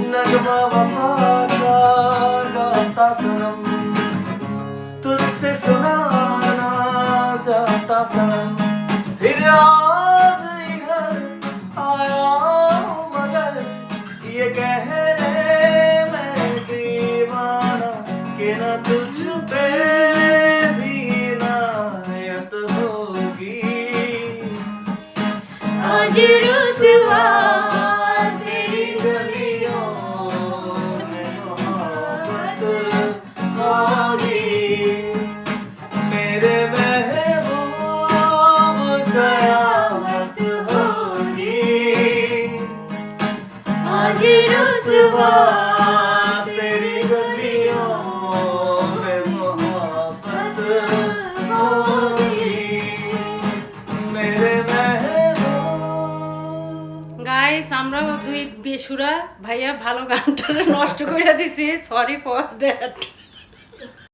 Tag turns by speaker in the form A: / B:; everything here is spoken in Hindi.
A: नगमा वफा का गाता सनम, तुझसे सुनाना चाहता सनम, फिर आज इधर आया हूँ मगर ये कहने मैं दीवाना कि न तुझ पे भी नायत होगी।
B: आज रुसवा
A: तेरी गलियों में मोहब्बत होगी, मेरे महबूब कयामत होगी।
B: आज रुसवा
A: तेरी गलियों में मोहब्बत होगी, मेरे महबूब।
B: গাইস আমরা দুই বেসুরা ভাইয়া ভালো গানটা নষ্ট করে দিছি, সরি ফর দ্যাট।